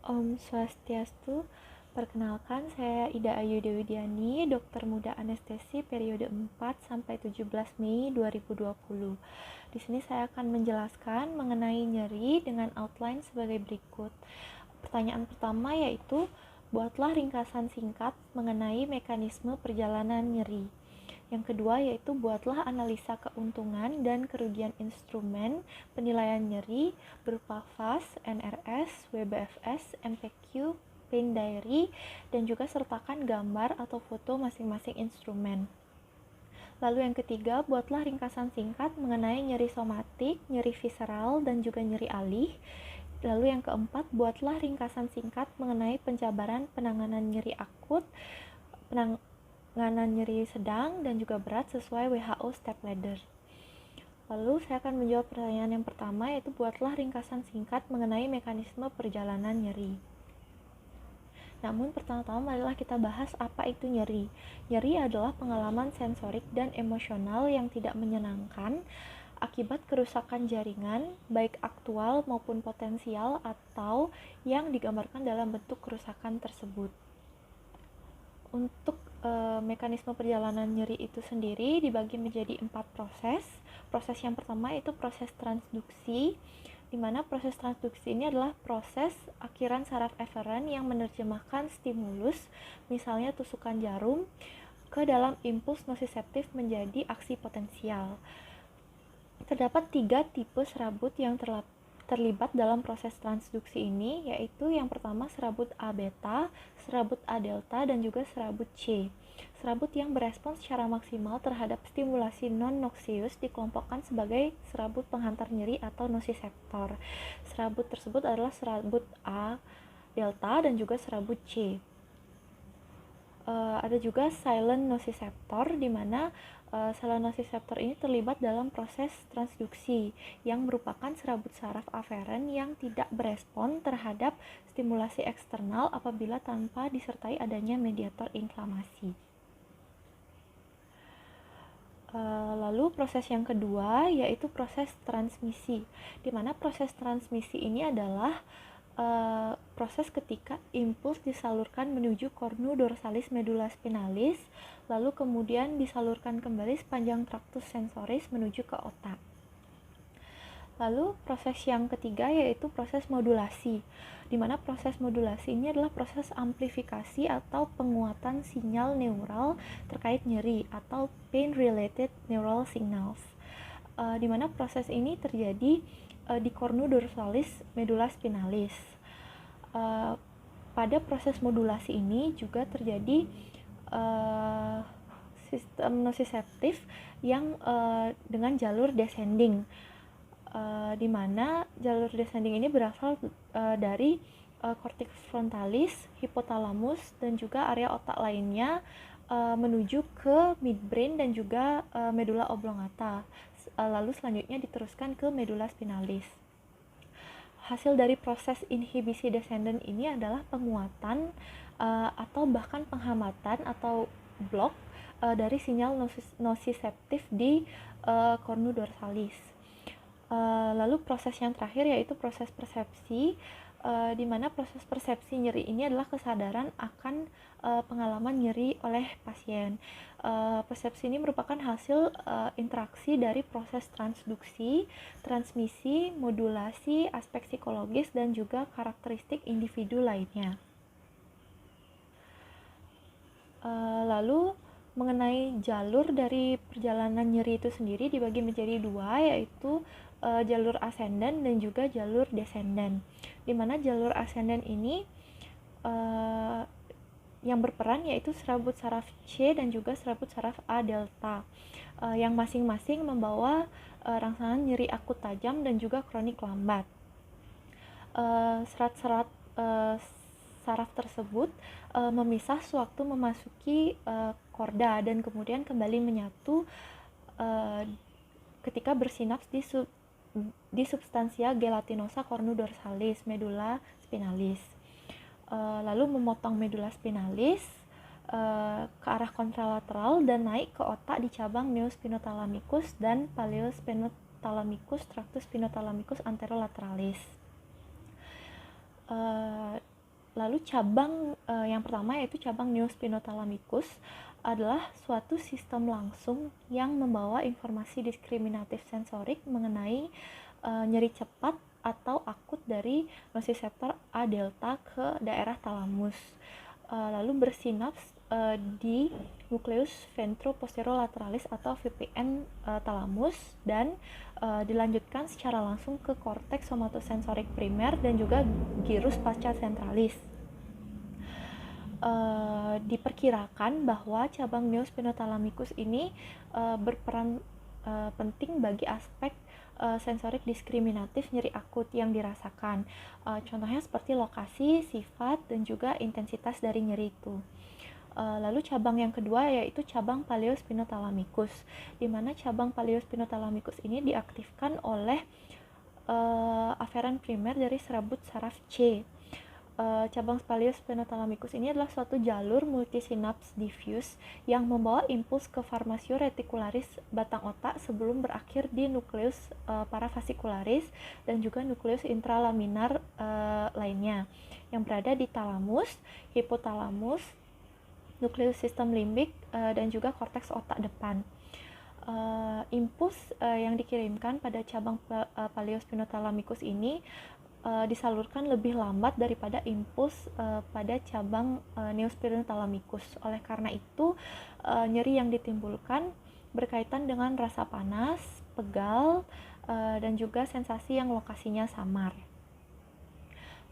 Om Swastiastu, perkenalkan saya Ida Ayu Dewi Diani, dokter muda anestesi periode 4 sampai 17 Mei 2020. Di sini saya akan menjelaskan mengenai nyeri dengan outline sebagai berikut. Pertanyaan pertama yaitu, buatlah ringkasan singkat mengenai mekanisme perjalanan nyeri. Yang kedua yaitu buatlah analisa keuntungan dan kerugian instrumen penilaian nyeri berupa FAS, NRS, WBFS, MPQ, Pain Diary, dan juga sertakan gambar atau foto masing-masing instrumen. Lalu yang ketiga, buatlah ringkasan singkat mengenai nyeri somatik, nyeri visceral, dan juga nyeri alih. Lalu yang keempat, buatlah ringkasan singkat mengenai penjabaran penanganan nyeri akut, penanganan nyeri sedang, dan juga berat sesuai WHO Step Ladder. Lalu saya akan menjawab pertanyaan yang pertama, yaitu buatlah ringkasan singkat mengenai mekanisme perjalanan nyeri. Namun pertama-tama marilah kita bahas apa itu nyeri. Nyeri adalah pengalaman sensorik dan emosional yang tidak menyenangkan akibat kerusakan jaringan, baik aktual maupun potensial atau yang digambarkan dalam bentuk kerusakan tersebut. Untuk mekanisme perjalanan nyeri itu sendiri dibagi menjadi 4 proses. Proses yang pertama yaitu proses transduksi, di mana proses transduksi ini adalah proses akiran saraf eferen yang menerjemahkan stimulus, misalnya tusukan jarum, ke dalam impuls nosiseptif menjadi aksi potensial. Terdapat 3 tipe serabut yang terlibat dalam proses transduksi ini, yaitu yang pertama serabut A beta, serabut A delta, dan juga serabut C. Serabut yang berespons secara maksimal terhadap stimulasi non-noxious dikelompokkan sebagai serabut penghantar nyeri atau nosiseptor. Serabut tersebut adalah serabut A delta dan juga serabut C. Ada juga silent nociceptor, di mana silent nociceptor ini terlibat dalam proses transduksi yang merupakan serabut saraf aferen yang tidak berespon terhadap stimulasi eksternal apabila tanpa disertai adanya mediator inflamasi. Lalu proses yang kedua yaitu proses transmisi, di mana proses transmisi ini adalah proses ketika impuls disalurkan menuju cornu dorsalis medula spinalis, lalu kemudian disalurkan kembali sepanjang traktus sensoris menuju ke otak. Lalu proses yang ketiga yaitu proses modulasi, di mana proses modulasi ini adalah proses amplifikasi atau penguatan sinyal neural terkait nyeri atau pain related neural signals, di mana proses ini terjadi di cornu dorsalis medula spinalis. Pada proses modulasi ini juga terjadi sistem nosiseptif yang dengan jalur descending, di mana jalur descending ini berasal dari cortex frontalis, hipotalamus, dan juga area otak lainnya menuju ke midbrain dan juga medula oblongata. Lalu selanjutnya diteruskan ke medula spinalis. Hasil dari proses inhibisi descendant ini adalah penguatan atau bahkan penghambatan atau blok dari sinyal nosiseptif di cornu dorsalis. Lalu proses yang terakhir yaitu proses persepsi, di mana proses persepsi nyeri ini adalah kesadaran akan pengalaman nyeri oleh pasien. Persepsi ini merupakan hasil interaksi dari proses transduksi, transmisi, modulasi, aspek psikologis, dan juga karakteristik individu lainnya. Lalu mengenai jalur dari perjalanan nyeri itu sendiri dibagi menjadi 2, yaitu jalur ascendant dan juga jalur descendant, di mana jalur ascendant ini yang berperan yaitu serabut saraf C dan juga serabut saraf A delta, yang masing-masing membawa rangsangan nyeri akut tajam dan juga kronik lambat. Serat-serat saraf tersebut memisah sewaktu memasuki korda dan kemudian kembali menyatu ketika bersinaps di substansia gelatinosa cornu dorsalis medula spinalis, lalu memotong medula spinalis ke arah kontralateral dan naik ke otak di cabang neospinothalamicus dan paleospinothalamicus tractus spinothalamicus anterolateralis. Lalu cabang yang pertama yaitu cabang neospinothalamicus adalah suatu sistem langsung yang membawa informasi diskriminatif sensorik mengenai nyeri cepat atau akut dari nosiseptor A delta ke daerah talamus. Lalu bersinaps di nukleus ventroposterolaterales atau VPN talamus dan dilanjutkan secara langsung ke korteks somatosensorik primer dan juga gyrus pasca centralis. Diperkirakan bahwa cabang neospinothalamicus ini berperan penting bagi aspek sensorik diskriminatif nyeri akut yang dirasakan. Contohnya seperti lokasi, sifat, dan juga intensitas dari nyeri itu. Lalu cabang yang kedua yaitu cabang paleospinothalamicus, di mana cabang paleospinothalamicus ini diaktifkan oleh aferan primer dari serabut saraf C. Cabang paleospinothalamicus ini adalah suatu jalur multisinaps diffuse yang membawa impuls ke formatio reticularis batang otak sebelum berakhir di nukleus parafascicularis dan juga nukleus intralaminar lainnya yang berada di talamus, hipotalamus, nukleus sistem limbik dan juga korteks otak depan. Impuls yang dikirimkan pada cabang paleospinothalamicus ini disalurkan lebih lambat daripada impuls pada cabang neospinothalamicus. Oleh karena itu, nyeri yang ditimbulkan berkaitan dengan rasa panas, pegal, dan juga sensasi yang lokasinya samar.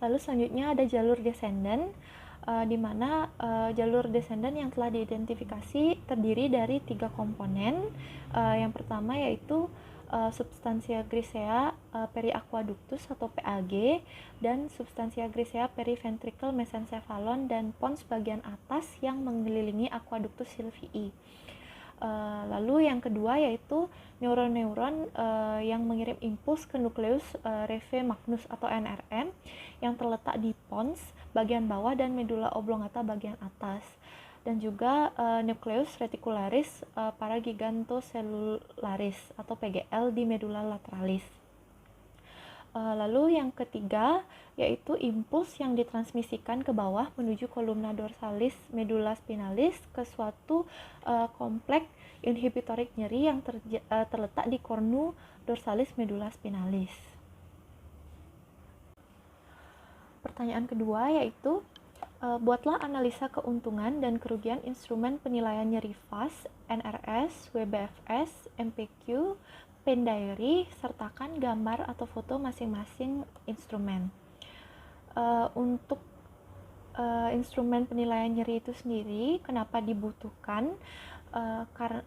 Lalu selanjutnya ada jalur descendant, di mana jalur descendant yang telah diidentifikasi terdiri dari 3 komponen. Yang pertama yaitu substantia grisea periaqueductus atau PAG dan substantia grisea periventricle mesencephalon dan pons bagian atas yang mengelilingi aqueductus sylvii. Lalu yang kedua yaitu neuron-neuron yang mengirim impuls ke nukleus reve magnus atau NRM yang terletak di pons bagian bawah dan medula oblongata bagian atas, dan juga nukleus reticularis paragigantocelularis atau PGL di medula lateralis. Lalu yang ketiga yaitu impuls yang ditransmisikan ke bawah menuju kolumna dorsalis medula spinalis ke suatu kompleks inhibitorik nyeri yang terletak di cornu dorsalis medula spinalis. Pertanyaan kedua yaitu buatlah analisa keuntungan dan kerugian instrumen penilaian nyeri FAS, NRS, WBFS, MPQ, Pain Diary, sertakan gambar atau foto masing-masing instrumen. Untuk instrumen penilaian nyeri itu sendiri, kenapa dibutuhkan?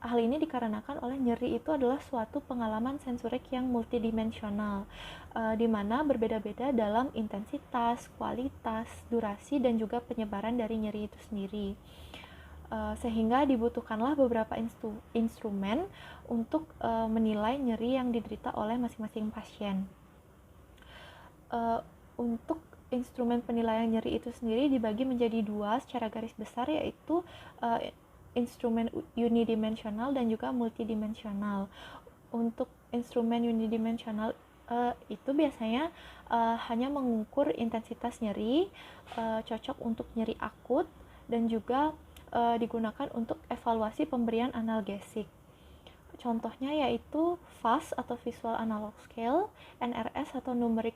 Hal ini dikarenakan oleh nyeri itu adalah suatu pengalaman sensorik yang multidimensional, di mana berbeda-beda dalam intensitas, kualitas, durasi, dan juga penyebaran dari nyeri itu sendiri. Sehingga dibutuhkanlah beberapa instrumen untuk menilai nyeri yang diderita oleh masing-masing pasien. Untuk instrumen penilaian nyeri itu sendiri dibagi menjadi 2 secara garis besar, yaitu instrumen unidimensional dan juga multidimensional. Untuk instrumen unidimensional itu biasanya hanya mengukur intensitas nyeri, cocok untuk nyeri akut, dan juga digunakan untuk evaluasi pemberian analgesik. Contohnya yaitu FAS atau Visual Analog Scale, NRS atau Numeric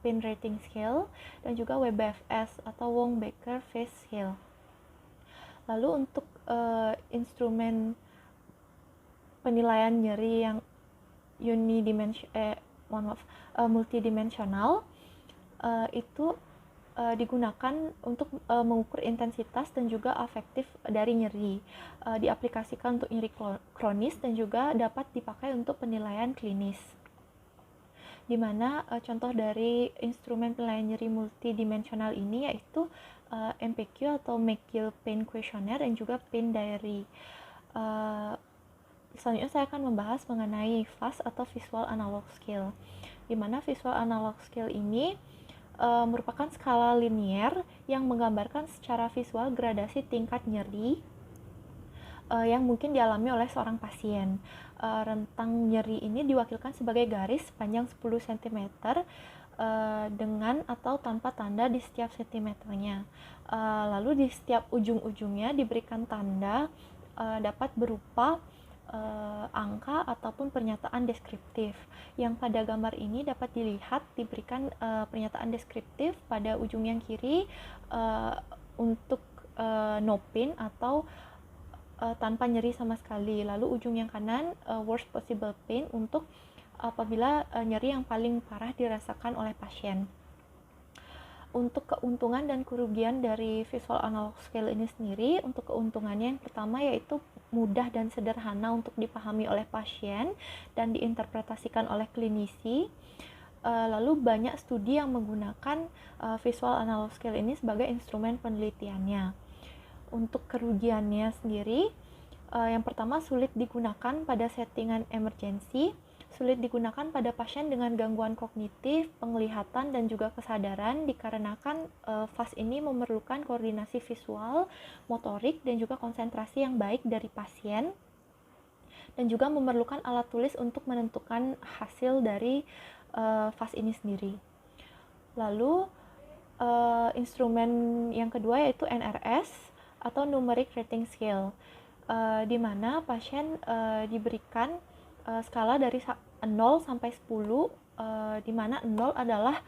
Pain Rating Scale, dan juga WBFS atau Wong-Baker Face Scale. Lalu untuk instrumen penilaian nyeri yang multidimensional itu digunakan untuk mengukur intensitas dan juga afektif dari nyeri, diaplikasikan untuk nyeri kronis dan juga dapat dipakai untuk penilaian klinis. Di mana contoh dari instrumen penilaian nyeri multidimensional ini yaitu MPQ atau McGill Pain Questionnaire dan juga Pain Diary. Selanjutnya saya akan membahas mengenai FAS atau Visual Analog Scale, di mana Visual Analog Scale ini merupakan skala linier yang menggambarkan secara visual gradasi tingkat nyeri yang mungkin dialami oleh seorang pasien. Rentang nyeri ini diwakilkan sebagai garis panjang 10 cm dengan atau tanpa tanda di setiap sentimeternya. Lalu di setiap ujung-ujungnya diberikan tanda, dapat berupa angka ataupun pernyataan deskriptif. Yang pada gambar ini dapat dilihat diberikan pernyataan deskriptif pada ujung yang kiri untuk no pain atau tanpa nyeri sama sekali. Lalu ujung yang kanan worst possible pain untuk apabila nyeri yang paling parah dirasakan oleh pasien. Untuk keuntungan dan kerugian dari visual analog scale ini sendiri, untuk keuntungannya yang pertama yaitu mudah dan sederhana untuk dipahami oleh pasien dan diinterpretasikan oleh klinisi. Lalu banyak studi yang menggunakan visual analog scale ini sebagai instrumen penelitiannya. Untuk kerugiannya sendiri, yang pertama sulit digunakan pada settingan emergensi, sulit digunakan pada pasien dengan gangguan kognitif, penglihatan, dan juga kesadaran dikarenakan FAS ini memerlukan koordinasi visual, motorik, dan juga konsentrasi yang baik dari pasien, dan juga memerlukan alat tulis untuk menentukan hasil dari FAS ini sendiri. Lalu instrumen yang kedua yaitu NRS atau Numeric Rating Scale, di mana pasien diberikan skala dari 0 sampai 10, di mana 0 adalah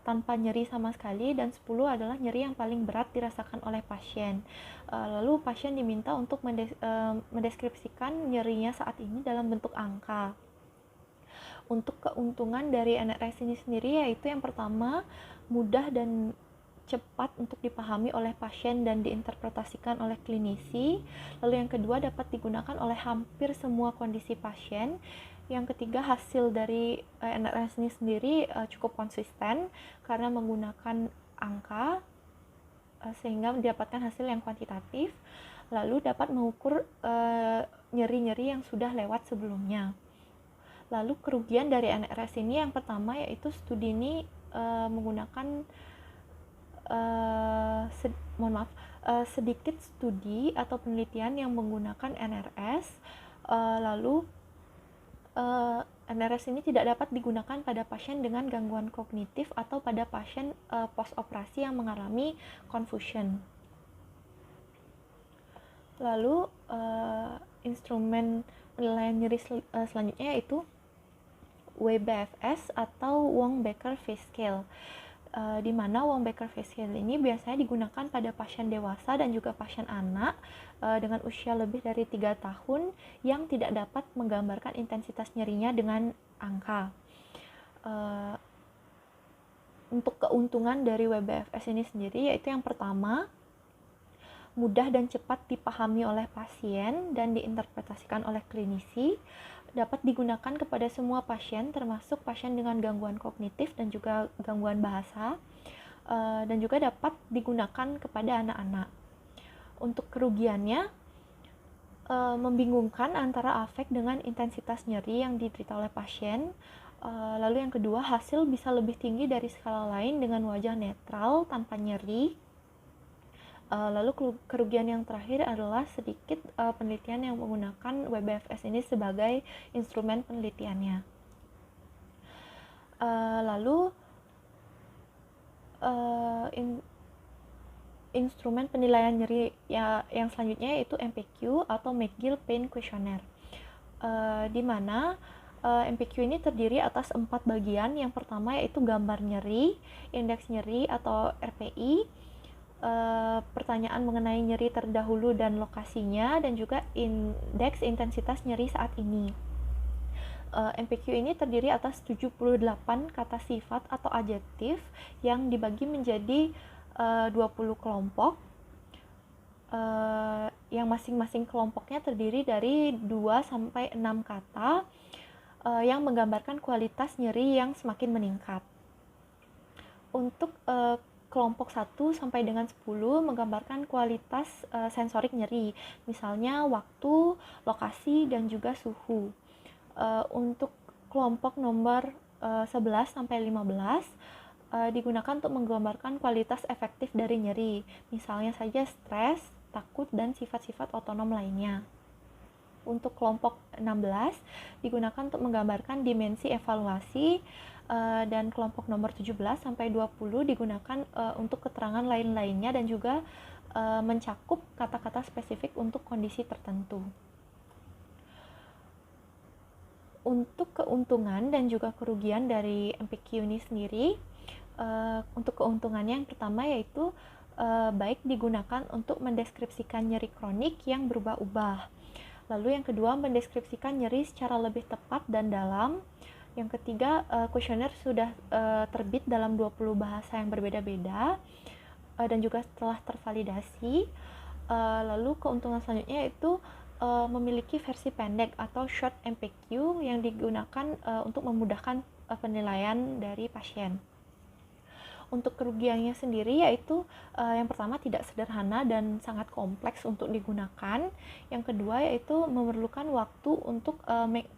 tanpa nyeri sama sekali dan 10 adalah nyeri yang paling berat dirasakan oleh pasien. Lalu pasien diminta untuk mendeskripsikan nyerinya saat ini dalam bentuk angka. Untuk keuntungan dari NRS ini sendiri yaitu yang pertama, mudah dan cepat untuk dipahami oleh pasien dan diinterpretasikan oleh klinisi. Lalu yang kedua, dapat digunakan oleh hampir semua kondisi pasien. Yang ketiga, hasil dari NRS ini sendiri cukup konsisten karena menggunakan angka sehingga mendapatkan hasil yang kuantitatif. Lalu dapat mengukur nyeri-nyeri yang sudah lewat sebelumnya. Lalu kerugian dari NRS ini yang pertama yaitu studi ini menggunakan sedikit studi atau penelitian yang menggunakan NRS. Lalu NRS ini tidak dapat digunakan pada pasien dengan gangguan kognitif atau pada pasien post operasi yang mengalami confusion. Lalu instrumen penilaian nyeri selanjutnya yaitu WBFS atau Wong-Baker Face Scale, di mana Wong-Baker Face Scale ini biasanya digunakan pada pasien dewasa dan juga pasien anak dengan usia lebih dari 3 tahun yang tidak dapat menggambarkan intensitas nyerinya dengan angka. Untuk keuntungan dari WBFS ini sendiri yaitu yang pertama, mudah dan cepat dipahami oleh pasien dan diinterpretasikan oleh klinisi, dapat digunakan kepada semua pasien termasuk pasien dengan gangguan kognitif dan juga gangguan bahasa, dan juga dapat digunakan kepada anak-anak. Untuk kerugiannya, membingungkan antara afek dengan intensitas nyeri yang diderita oleh pasien. Lalu yang kedua, hasil bisa lebih tinggi dari skala lain dengan wajah netral tanpa nyeri. Lalu kerugian yang terakhir adalah sedikit penelitian yang menggunakan WBFS ini sebagai instrumen penelitiannya. Lalu instrumen penilaian nyeri yang selanjutnya yaitu MPQ atau McGill Pain Questionnaire, di mana MPQ ini terdiri atas 4 bagian. Yang pertama yaitu gambar nyeri, indeks nyeri atau RPI, pertanyaan mengenai nyeri terdahulu dan lokasinya, dan juga indeks intensitas nyeri saat ini. MPQ ini terdiri atas 78 kata sifat atau adjektif yang dibagi menjadi 20 kelompok, yang masing-masing kelompoknya terdiri dari 2-6 kata yang menggambarkan kualitas nyeri yang semakin meningkat. Untuk kelompok 1 sampai dengan 10 menggambarkan kualitas sensorik nyeri, misalnya waktu, lokasi, dan juga suhu. Untuk kelompok nomor 11 sampai 15 digunakan untuk menggambarkan kualitas efektif dari nyeri, misalnya saja stres, takut, dan sifat-sifat otonom lainnya. Untuk kelompok 16 digunakan untuk menggambarkan dimensi evaluasi, dan kelompok nomor 17 sampai 20 digunakan untuk keterangan lain-lainnya dan juga mencakup kata-kata spesifik untuk kondisi tertentu. Untuk keuntungan dan juga kerugian dari MPQ ini sendiri, untuk keuntungannya yang pertama yaitu baik digunakan untuk mendeskripsikan nyeri kronik yang berubah-ubah. Lalu yang kedua, mendeskripsikan nyeri secara lebih tepat dan dalam. Yang ketiga, kuesioner sudah terbit dalam 20 bahasa yang berbeda-beda dan juga telah tervalidasi. Lalu keuntungan selanjutnya yaitu memiliki versi pendek atau short MPQ yang digunakan untuk memudahkan penilaian dari pasien. Untuk kerugiannya sendiri yaitu yang pertama tidak sederhana dan sangat kompleks untuk digunakan. Yang kedua yaitu memerlukan waktu untuk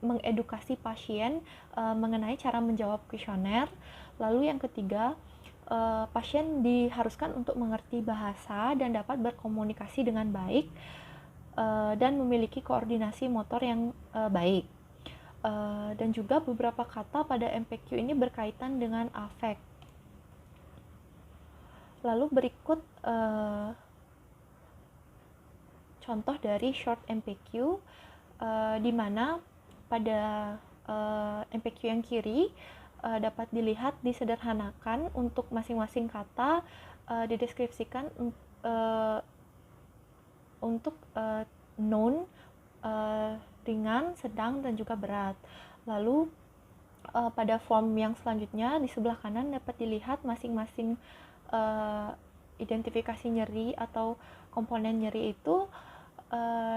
mengedukasi pasien mengenai cara menjawab kuesioner. Lalu yang ketiga, pasien diharuskan untuk mengerti bahasa dan dapat berkomunikasi dengan baik dan memiliki koordinasi motor yang baik. Dan juga beberapa kata pada MPQ ini berkaitan dengan afek. Lalu berikut contoh dari short MPQ di mana pada MPQ yang kiri dapat dilihat disederhanakan untuk masing-masing kata dideskripsikan untuk known, ringan, sedang, dan juga berat. Lalu pada form yang selanjutnya di sebelah kanan dapat dilihat masing-masing identifikasi nyeri atau komponen nyeri itu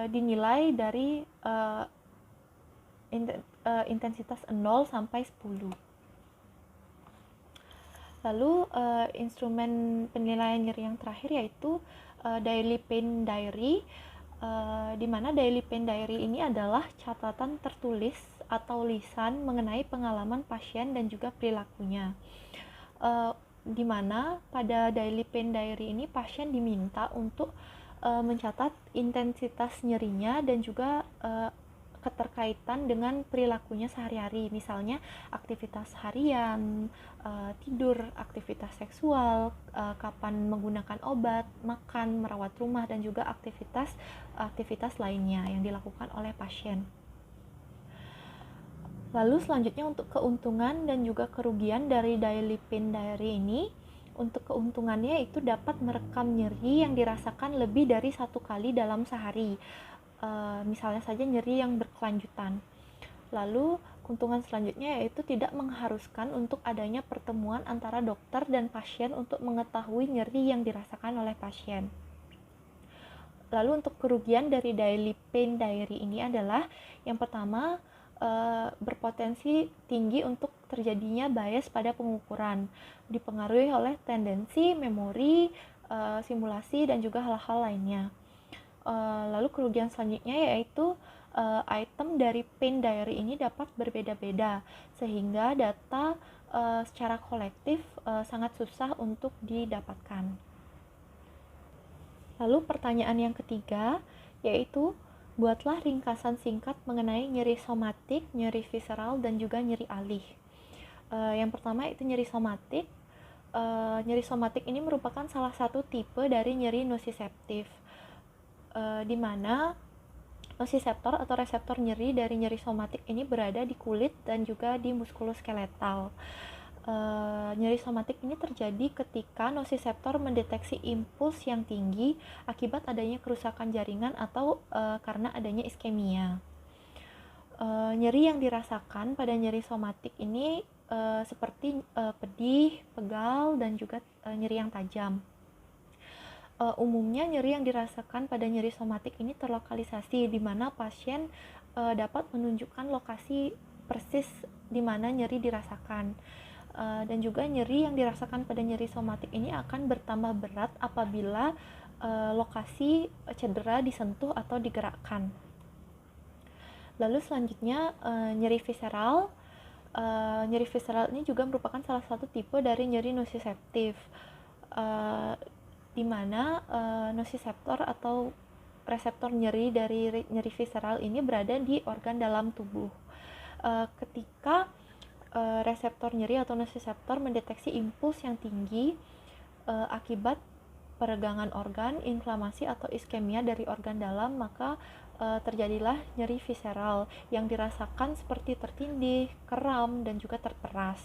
dinilai dari intensitas 0 sampai 10. Lalu instrumen penilaian nyeri yang terakhir yaitu Daily Pain Diary, di mana Daily Pain Diary ini adalah catatan tertulis atau lisan mengenai pengalaman pasien dan juga perilakunya. Di mana pada Daily Pain Diary ini pasien diminta untuk mencatat intensitas nyerinya dan juga keterkaitan dengan perilakunya sehari-hari, misalnya aktivitas harian, tidur, aktivitas seksual, kapan menggunakan obat, makan, merawat rumah, dan juga aktivitas lainnya yang dilakukan oleh pasien. Lalu selanjutnya untuk keuntungan dan juga kerugian dari Daily Pain Diary ini. Untuk keuntungannya itu dapat merekam nyeri yang dirasakan lebih dari 1 kali dalam sehari. Misalnya saja nyeri yang berkelanjutan. Lalu keuntungan selanjutnya yaitu tidak mengharuskan untuk adanya pertemuan antara dokter dan pasien untuk mengetahui nyeri yang dirasakan oleh pasien. Lalu untuk kerugian dari Daily Pain Diary ini adalah yang pertama, berpotensi tinggi untuk terjadinya bias pada pengukuran, dipengaruhi oleh tendensi, memori, simulasi, dan juga hal-hal lainnya. Lalu kerugian selanjutnya yaitu item dari Pain Diary ini dapat berbeda-beda, sehingga data secara kolektif sangat susah untuk didapatkan. Lalu pertanyaan yang ketiga yaitu buatlah ringkasan singkat mengenai nyeri somatik, nyeri visceral, dan juga nyeri alih. Yang pertama itu nyeri somatik. Nyeri somatik ini merupakan salah satu tipe dari nyeri nociceptif, di mana nociceptor atau reseptor nyeri dari nyeri somatik ini berada di kulit dan juga di muskuloskeletal. Nyeri somatik ini terjadi ketika nociceptor mendeteksi impuls yang tinggi akibat adanya kerusakan jaringan atau karena adanya iskemia. Nyeri yang dirasakan pada nyeri somatik ini seperti pedih, pegal, dan juga nyeri yang tajam. Umumnya nyeri yang dirasakan pada nyeri somatik ini terlokalisasi, di mana pasien dapat menunjukkan lokasi persis di mana nyeri dirasakan. Dan juga nyeri yang dirasakan pada nyeri somatik ini akan bertambah berat apabila lokasi cedera disentuh atau digerakkan. Lalu selanjutnya nyeri visceral. Nyeri visceral ini juga merupakan salah satu tipe dari nyeri nociceptif, di mana nociceptor atau reseptor nyeri dari nyeri visceral ini berada di organ dalam tubuh. Ketika reseptor nyeri atau nociceptor mendeteksi impuls yang tinggi akibat peregangan organ, inflamasi atau iskemia dari organ dalam, maka terjadilah nyeri visceral yang dirasakan seperti tertindih, kram, dan juga terperas.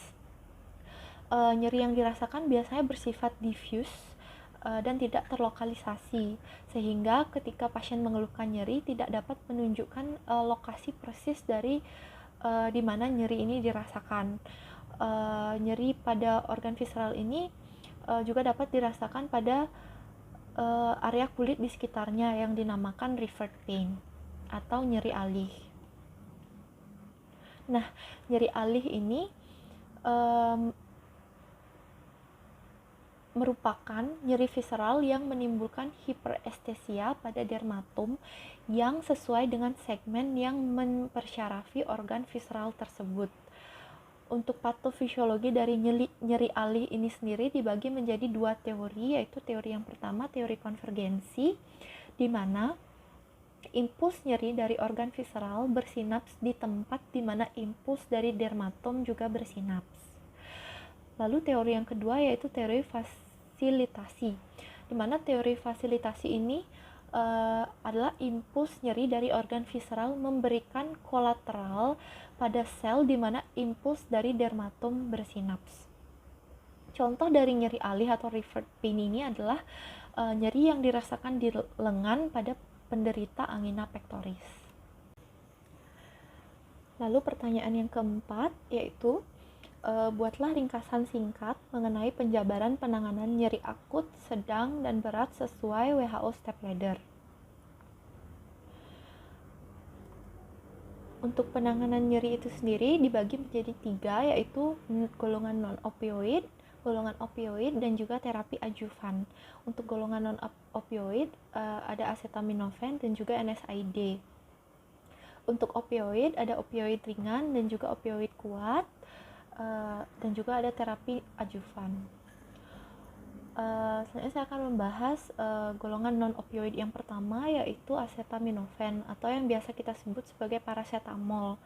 Nyeri yang dirasakan biasanya bersifat diffuse dan tidak terlokalisasi, sehingga ketika pasien mengeluhkan nyeri tidak dapat menunjukkan lokasi persis dari di mana nyeri ini dirasakan. Nyeri pada organ visceral ini juga dapat dirasakan pada area kulit di sekitarnya yang dinamakan revert pain atau nyeri alih. Nah, nyeri alih ini merupakan nyeri visceral yang menimbulkan hiperestesia pada dermatom yang sesuai dengan segmen yang mempersyarafi organ visceral tersebut. Untuk patofisiologi dari nyeri alih ini sendiri dibagi menjadi dua teori, yaitu teori yang pertama, teori konvergensi, di mana impuls nyeri dari organ visceral bersinaps di tempat di mana impuls dari dermatom juga bersinaps. Lalu teori yang kedua yaitu teori fasilitasi, di mana teori fasilitasi ini adalah impuls nyeri dari organ visceral memberikan kolateral pada sel di mana impuls dari dermatom bersinaps. Contoh dari nyeri alih atau revert pain ini adalah nyeri yang dirasakan di lengan pada penderita angina pectoris. Lalu pertanyaan yang keempat yaitu buatlah ringkasan singkat mengenai penjabaran penanganan nyeri akut, sedang, dan berat sesuai WHO Step Ladder. Untuk penanganan nyeri itu sendiri dibagi menjadi 3, yaitu golongan non-opioid, golongan opioid, dan juga terapi adjuvan. Untuk golongan non-opioid ada acetaminophen dan juga NSAID. Untuk opioid ada opioid ringan dan juga opioid kuat, dan juga ada terapi adjuvan. Selanjutnya saya akan membahas golongan non-opioid yang pertama, yaitu acetaminophen atau yang biasa kita sebut sebagai paracetamol,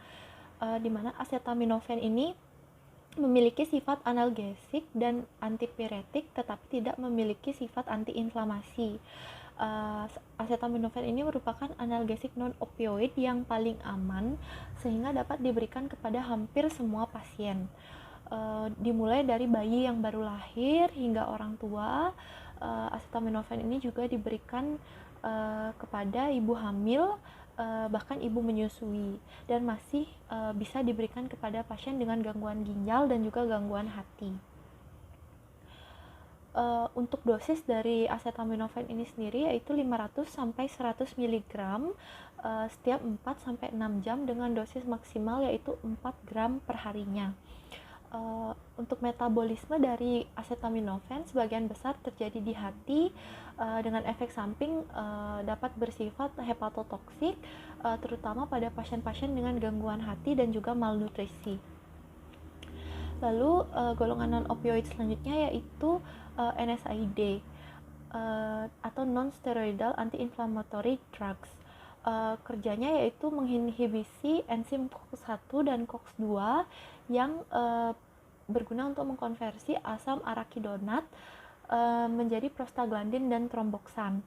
di mana acetaminophen ini memiliki sifat analgesik dan antipiretik tetapi tidak memiliki sifat antiinflamasi. Acetaminophen ini merupakan analgesik non-opioid yang paling aman sehingga dapat diberikan kepada hampir semua pasien, dimulai dari bayi yang baru lahir hingga orang tua. Acetaminophen ini juga diberikan kepada ibu hamil, bahkan ibu menyusui, dan masih bisa diberikan kepada pasien dengan gangguan ginjal dan juga gangguan hati. Untuk dosis dari acetaminophen ini sendiri yaitu 500 sampai 100 mg setiap 4 sampai 6 jam dengan dosis maksimal yaitu 4 gram per harinya. Untuk metabolisme dari acetaminophen sebagian besar terjadi di hati dengan efek samping dapat bersifat hepatotoksik, terutama pada pasien-pasien dengan gangguan hati dan juga malnutrisi. Lalu golongan non-opioid selanjutnya yaitu NSAID atau non-steroidal anti-inflammatory drugs. Kerjanya yaitu menginhibisi enzim COX-1 dan COX-2 yang berguna untuk mengkonversi asam arakidonat menjadi prostaglandin dan tromboksan,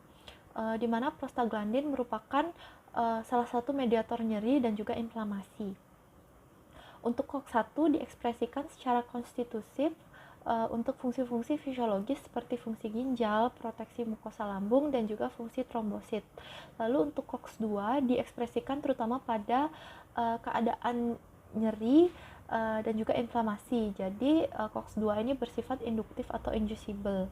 di mana prostaglandin merupakan salah satu mediator nyeri dan juga inflamasi. Untuk COX-1 diekspresikan secara konstitutif untuk fungsi-fungsi fisiologis seperti fungsi ginjal, proteksi mukosa lambung, dan juga fungsi trombosit. Lalu untuk COX-2 diekspresikan terutama pada keadaan nyeri dan juga inflamasi. Jadi COX-2 ini bersifat induktif atau inducible.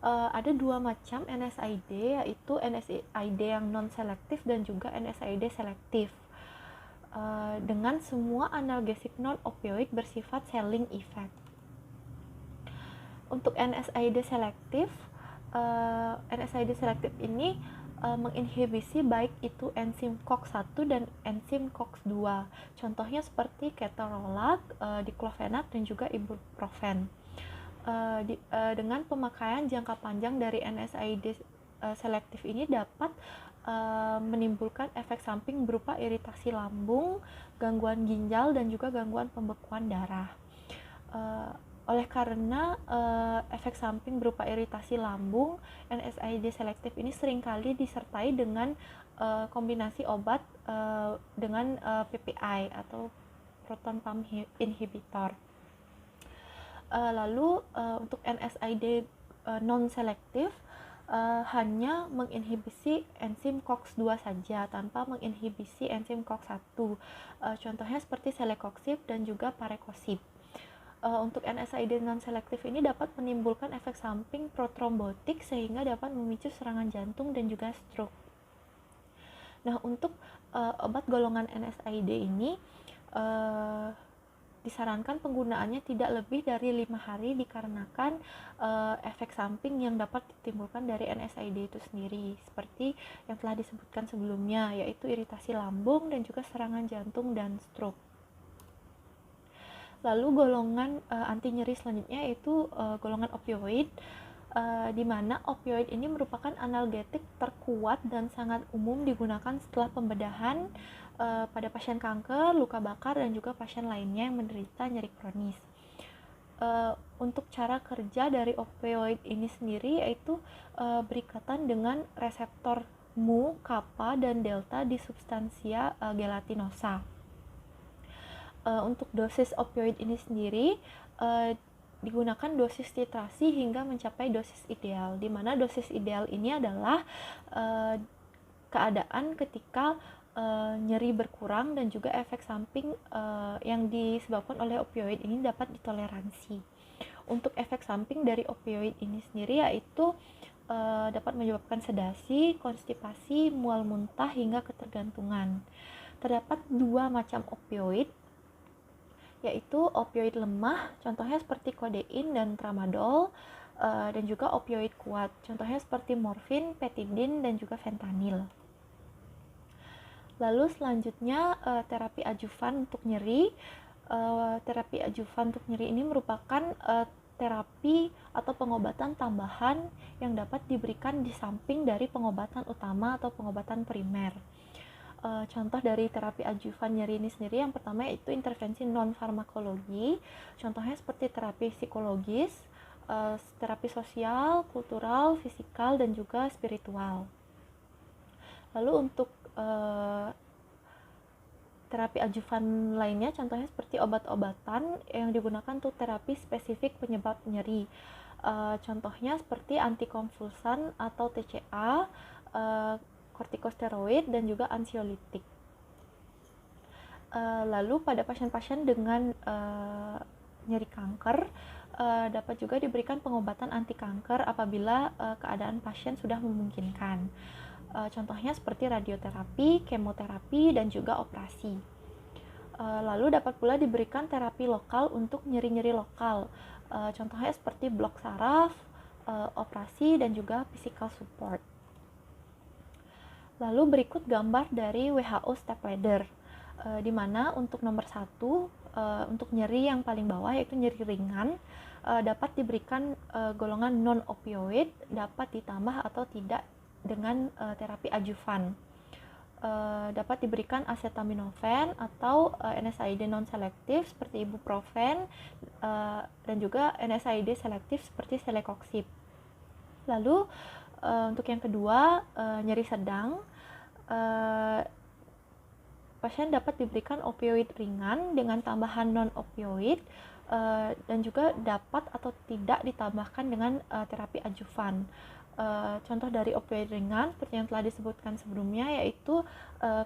Ada dua macam NSAID, yaitu NSAID yang non-selektif dan juga NSAID selektif. Dengan semua analgesik non-opioid bersifat ceiling effect. Untuk NSAID selektif ini menginhibisi baik itu enzim COX-1 dan enzim COX-2. Contohnya seperti ketorolac, diclofenac, dan juga ibuprofen. Dengan pemakaian jangka panjang dari NSAID selektif ini dapat menimbulkan efek samping berupa iritasi lambung, gangguan ginjal, dan juga gangguan pembekuan darah. Oleh karena efek samping berupa iritasi lambung, NSAID selektif ini seringkali disertai dengan kombinasi obat dengan PPI atau proton pump inhibitor. Lalu untuk NSAID non-selektif hanya menginhibisi enzim COX-2 saja tanpa menginhibisi enzim COX-1. Contohnya seperti celecoxib dan juga parecosib. Untuk NSAID non-selektif ini dapat menimbulkan efek samping protrombotik sehingga dapat memicu serangan jantung dan juga stroke. Nah, untuk obat golongan NSAID ini disarankan penggunaannya tidak lebih dari 5 hari dikarenakan efek samping yang dapat ditimbulkan dari NSAID itu sendiri, seperti yang telah disebutkan sebelumnya, yaitu iritasi lambung dan juga serangan jantung dan stroke. Lalu golongan anti nyeri selanjutnya yaitu golongan opioid, di mana opioid ini merupakan analgetik terkuat dan sangat umum digunakan setelah pembedahan pada pasien kanker, luka bakar, dan juga pasien lainnya yang menderita nyeri kronis. Untuk cara kerja dari opioid ini sendiri yaitu berikatan dengan reseptor mu, kappa, dan delta di substansia gelatinosa. Untuk dosis opioid ini sendiri digunakan dosis titrasi hingga mencapai dosis ideal, di mana dosis ideal ini adalah keadaan ketika nyeri berkurang dan juga efek samping yang disebabkan oleh opioid ini dapat ditoleransi. Untuk efek samping dari opioid ini sendiri yaitu dapat menyebabkan sedasi, konstipasi, mual muntah, hingga ketergantungan. Terdapat 2 macam opioid, yaitu opioid lemah, contohnya seperti kodein dan tramadol, dan juga opioid kuat, contohnya seperti morfin, petidin, dan juga fentanyl. Lalu selanjutnya terapi adjuvan untuk nyeri. Terapi adjuvan untuk nyeri ini merupakan terapi atau pengobatan tambahan yang dapat diberikan di samping dari pengobatan utama atau pengobatan primer. Contoh dari terapi adjuvan nyeri ini sendiri yang pertama yaitu intervensi non-farmakologi, contohnya seperti terapi psikologis, terapi sosial, kultural, fisikal, dan juga spiritual. Lalu untuk terapi adjuvan lainnya contohnya seperti obat-obatan yang digunakan untuk terapi spesifik penyebab nyeri, contohnya seperti antikonvulsan atau TCA, kortikosteroid, dan juga ansiolitik. Lalu pada pasien-pasien dengan nyeri kanker dapat juga diberikan pengobatan anti kanker apabila keadaan pasien sudah memungkinkan. Contohnya seperti radioterapi, kemoterapi, dan juga operasi. Lalu dapat pula diberikan terapi lokal untuk nyeri-nyeri lokal, contohnya seperti blok saraf, operasi, dan juga physical support. Lalu berikut gambar dari WHO step ladder, di mana untuk nomor 1 untuk nyeri yang paling bawah yaitu nyeri ringan, dapat diberikan golongan non-opioid, dapat ditambah atau tidak dengan terapi adjuvan. Dapat diberikan acetaminophen atau NSAID non-selektif seperti ibuprofen, dan juga NSAID selektif seperti celecoxib. Lalu untuk yang kedua, nyeri sedang, pasien dapat diberikan opioid ringan dengan tambahan non-opioid, dan juga dapat atau tidak ditambahkan dengan terapi adjuvan. Contoh dari opioid ringan seperti yang telah disebutkan sebelumnya yaitu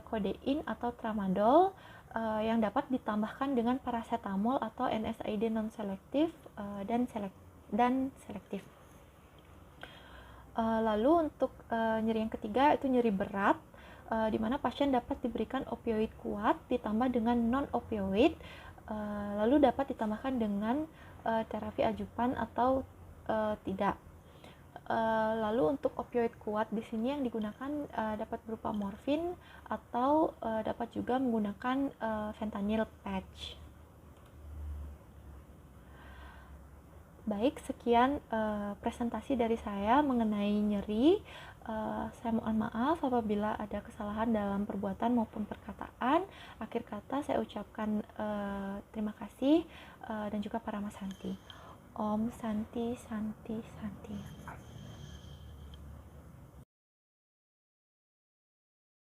kodein atau tramadol, yang dapat ditambahkan dengan paracetamol atau NSAID non-selektif dan selektif. Lalu untuk nyeri yang ketiga itu nyeri berat, di mana pasien dapat diberikan opioid kuat ditambah dengan non-opioid, lalu dapat ditambahkan dengan terapi adjuvan atau tidak. Lalu untuk opioid kuat di sini yang digunakan dapat berupa morfin atau dapat juga menggunakan fentanyl patch. Baik, sekian presentasi dari saya mengenai nyeri. Saya mohon maaf apabila ada kesalahan dalam perbuatan maupun perkataan. Akhir kata saya ucapkan terima kasih dan juga para Mas Santi. Om Santi Santi Santi.